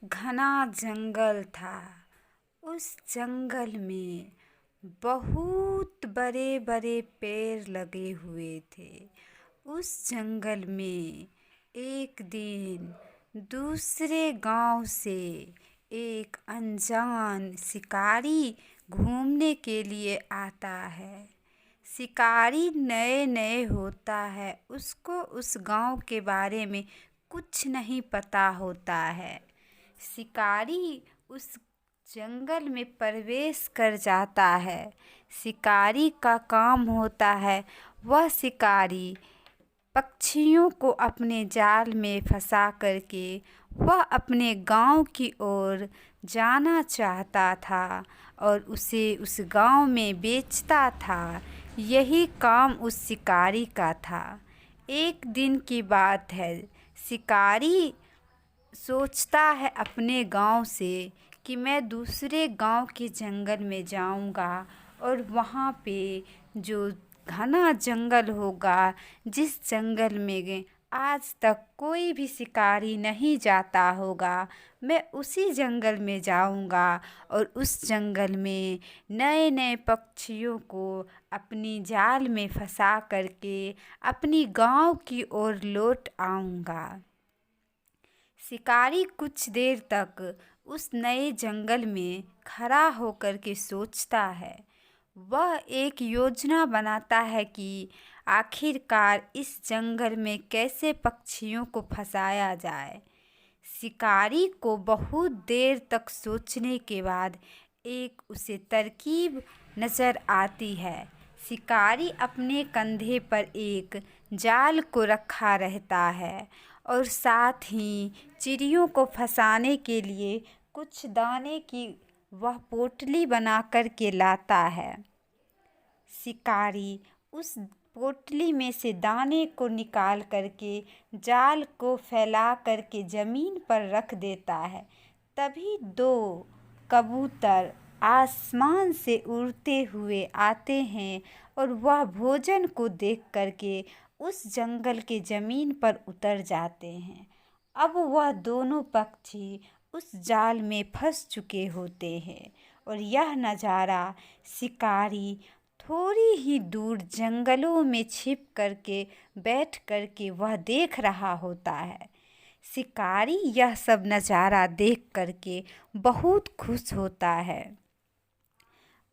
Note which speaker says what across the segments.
Speaker 1: घना जंगल था। उस जंगल में बहुत बड़े बड़े पेड़ लगे हुए थे। उस जंगल में एक दिन दूसरे गांव से एक अनजान शिकारी घूमने के लिए आता है। शिकारी नए नए होता है, उसको उस गांव के बारे में कुछ नहीं पता होता है। शिकारी उस जंगल में प्रवेश कर जाता है। शिकारी का काम होता है, वह शिकारी पक्षियों को अपने जाल में फंसा करके वह अपने गांव की ओर जाना चाहता था और उसे उस गांव में बेचता था। यही काम उस शिकारी का था। एक दिन की बात है, शिकारी सोचता है अपने गांव से कि मैं दूसरे गांव के जंगल में जाऊंगा और वहाँ पे जो घना जंगल होगा, जिस जंगल में आज तक कोई भी शिकारी नहीं जाता होगा, मैं उसी जंगल में जाऊंगा और उस जंगल में नए नए पक्षियों को अपनी जाल में फंसा करके अपनी गांव की ओर लौट आऊंगा। शिकारी कुछ देर तक उस नए जंगल में खड़ा होकर के सोचता है। वह एक योजना बनाता है कि आखिरकार इस जंगल में कैसे पक्षियों को फंसाया जाए। शिकारी को बहुत देर तक सोचने के बाद एक उसे तरकीब नज़र आती है। शिकारी अपने कंधे पर एक जाल को रखा रहता है और साथ ही चिड़ियों को फंसाने के लिए कुछ दाने की वह पोटली बना कर के लाता है। शिकारी उस पोटली में से दाने को निकाल करके जाल को फैला करके ज़मीन पर रख देता है। तभी दो कबूतर आसमान से उड़ते हुए आते हैं और वह भोजन को देख करके उस जंगल के ज़मीन पर उतर जाते हैं। अब वह दोनों पक्षी उस जाल में फंस चुके होते हैं और यह नज़ारा शिकारी थोड़ी ही दूर जंगलों में छिप करके बैठ करके वह देख रहा होता है। शिकारी यह सब नज़ारा देख करके बहुत खुश होता है।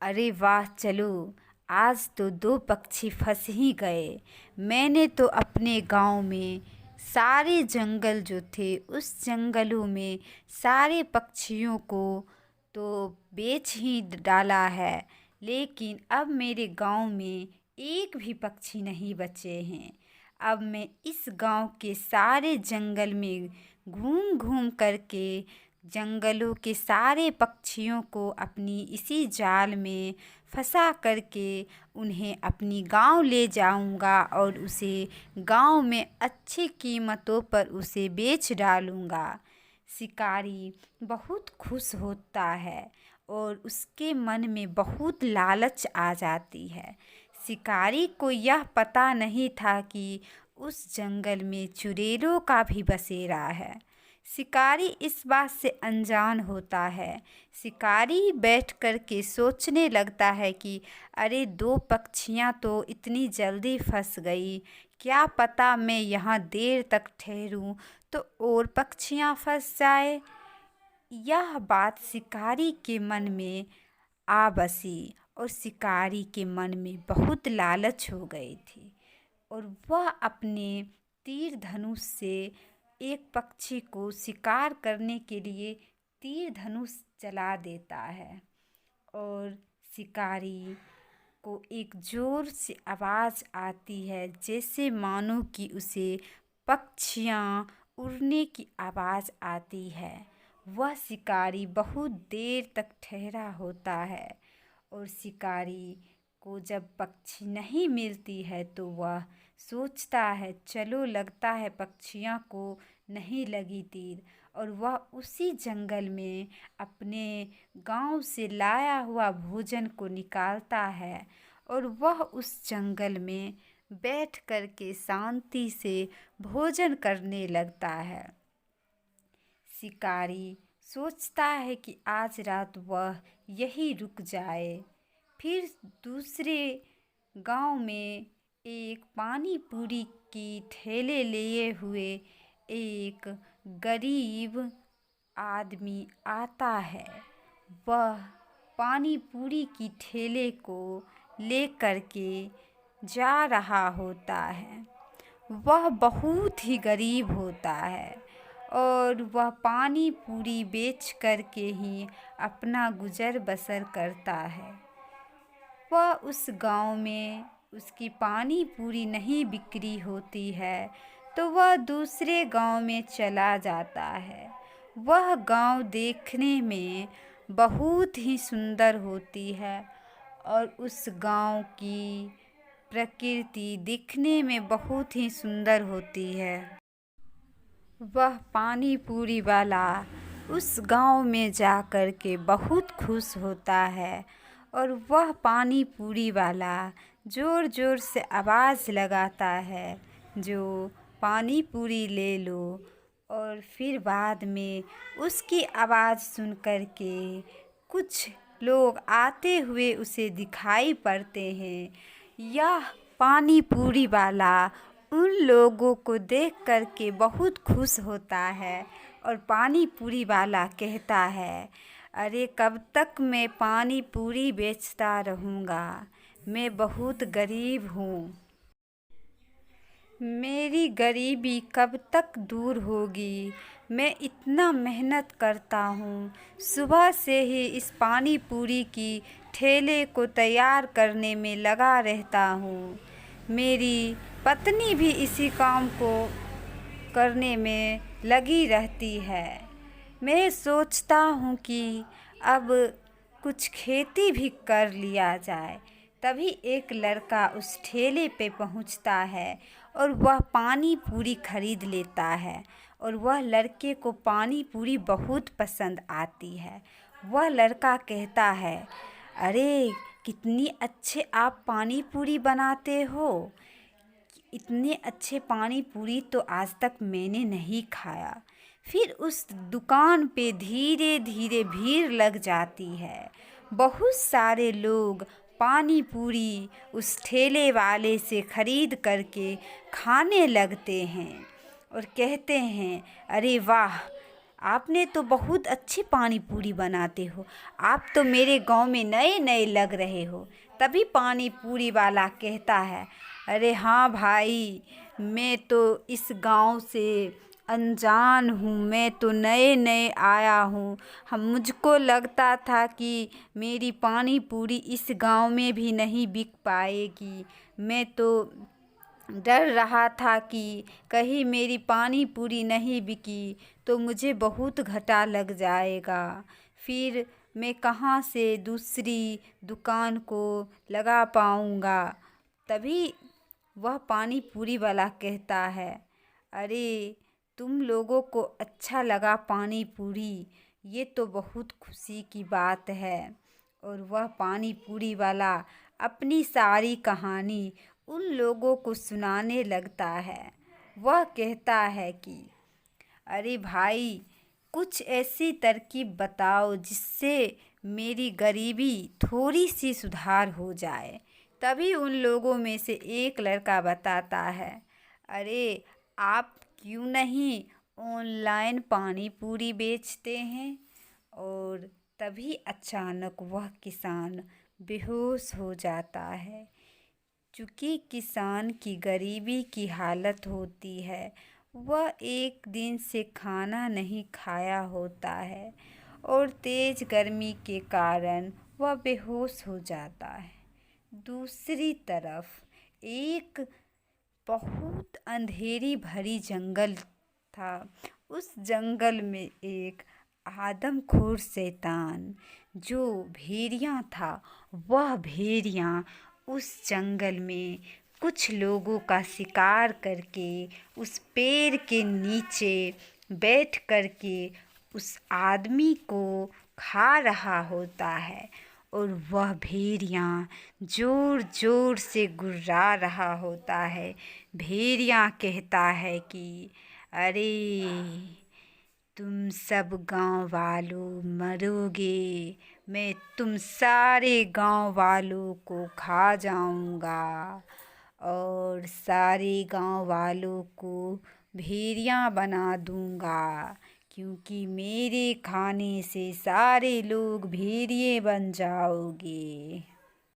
Speaker 1: अरे वाह, चलो आज तो दो पक्षी फंस ही गए। मैंने तो अपने गांव में सारे जंगल जो थे उस जंगलों में सारे पक्षियों को तो बेच ही डाला है, लेकिन अब मेरे गांव में एक भी पक्षी नहीं बचे हैं। अब मैं इस गांव के सारे जंगल में घूम घूम करके जंगलों के सारे पक्षियों को अपनी इसी जाल में फंसा करके उन्हें अपनी गांव ले जाऊंगा और उसे गांव में अच्छी कीमतों पर उसे बेच डालूंगा। शिकारी बहुत खुश होता है और उसके मन में बहुत लालच आ जाती है। शिकारी को यह पता नहीं था कि उस जंगल में चुड़ैलों का भी बसेरा है। शिकारी इस बात से अनजान होता है। शिकारी बैठ कर के सोचने लगता है कि अरे दो पक्षियां तो इतनी जल्दी फंस गई, क्या पता मैं यहाँ देर तक ठहरूं तो और पक्षियां फंस जाए। यह बात शिकारी के मन में आ बसी और शिकारी के मन में बहुत लालच हो गई थी और वह अपने तीर धनुष से एक पक्षी को शिकार करने के लिए तीर धनुष चला देता है और शिकारी को एक ज़ोर से आवाज़ आती है, जैसे मानो कि उसे पक्षियाँ उड़ने की आवाज़ आती है। वह शिकारी बहुत देर तक ठहरा होता है और शिकारी को जब पक्षी नहीं मिलती है तो वह सोचता है चलो लगता है पक्षियों को नहीं लगी तीर, और वह उसी जंगल में अपने गांव से लाया हुआ भोजन को निकालता है और वह उस जंगल में बैठ कर के शांति से भोजन करने लगता है। शिकारी सोचता है कि आज रात वह यहीं रुक जाए। फिर दूसरे गांव में एक पानी पूरी की ठेले लिए हुए एक गरीब आदमी आता है। वह पानी पूरी की ठेले को लेकर के जा रहा होता है। वह बहुत ही गरीब होता है और वह पानी पूरी बेच कर के ही अपना गुजर बसर करता है। वह उस गांव में उसकी पानी पूरी नहीं बिक्री होती है तो वह दूसरे गांव में चला जाता है। वह गांव देखने में बहुत ही सुंदर होती है और उस गांव की प्रकृति दिखने में बहुत ही सुंदर होती है। वह पानी पूरी वाला उस गांव में जाकर के बहुत खुश होता है और वह पानी पूरी वाला ज़ोर ज़ोर से आवाज़ लगाता है, जो पानी पूरी ले लो। और फिर बाद में उसकी आवाज़ सुन कर के कुछ लोग आते हुए उसे दिखाई पड़ते हैं। यह पानी पूरी वाला उन लोगों को देख कर के बहुत खुश होता है और पानी पूरी वाला कहता है, अरे कब तक मैं पानी पूरी बेचता रहूँगा, मैं बहुत गरीब हूँ। मेरी गरीबी कब तक दूर होगी। मैं इतना मेहनत करता हूँ, सुबह से ही इस पानी पूरी की ठेले को तैयार करने में लगा रहता हूँ। मेरी पत्नी भी इसी काम को करने में लगी रहती है। मैं सोचता हूँ कि अब कुछ खेती भी कर लिया जाए। तभी एक लड़का उस ठेले पे पहुँचता है और वह पानी पूरी खरीद लेता है और वह लड़के को पानी पूरी बहुत पसंद आती है। वह लड़का कहता है, अरे कितनी अच्छे आप पानी पूरी बनाते हो, इतने अच्छे पानी पूरी तो आज तक मैंने नहीं खाया। फिर उस दुकान पे धीरे धीरे भीड़ लग जाती है। बहुत सारे लोग पानी पूरी उस ठेले वाले से खरीद करके खाने लगते हैं और कहते हैं, अरे वाह, आपने तो बहुत अच्छी पानी पूरी बनाते हो, आप तो मेरे गांव में नए नए लग रहे हो। तभी पानी पूरी वाला कहता है, अरे हाँ भाई, मैं तो इस गांव से अनजान हूँ, मैं तो नए नए आया हूँ। मुझको लगता था कि मेरी पानी पूरी इस गांव में भी नहीं बिक पाएगी। मैं तो डर रहा था कि कहीं मेरी पानी पूरी नहीं बिकी तो मुझे बहुत घाटा लग जाएगा। फिर मैं कहाँ से दूसरी दुकान को लगा पाऊँगा। तभी वह पानी पूरी वाला कहता है, अरे तुम लोगों को अच्छा लगा पानी पूरी, ये तो बहुत खुशी की बात है। और वह पानी पूरी वाला अपनी सारी कहानी उन लोगों को सुनाने लगता है। वह कहता है कि अरे भाई, कुछ ऐसी तरकीब बताओ जिससे मेरी गरीबी थोड़ी सी सुधार हो जाए। तभी उन लोगों में से एक लड़का बताता है, अरे आप क्यों नहीं ऑनलाइन पानी पूरी बेचते हैं। और तभी अचानक वह किसान बेहोश हो जाता है। चूँकि किसान की गरीबी की हालत होती है, वह एक दिन से खाना नहीं खाया होता है और तेज़ गर्मी के कारण वह बेहोश हो जाता है। दूसरी तरफ एक बहुत अंधेरी भरी जंगल था। उस जंगल में एक आदमखोर शैतान जो भेड़िया था, वह भेड़िया उस जंगल में कुछ लोगों का शिकार करके उस पेड़ के नीचे बैठ करके उस आदमी को खा रहा होता है। और वह भेड़िया ज़ोर ज़ोर से गुर्रा रहा होता है। भेड़िया कहता है कि अरे तुम सब गांव वालों मरोगे, मैं तुम सारे गांव वालों को खा जाऊंगा और सारे गांव वालों को भेड़िया बना दूंगा, क्योंकि मेरे खाने से सारे लोग भेड़िए बन जाओगे।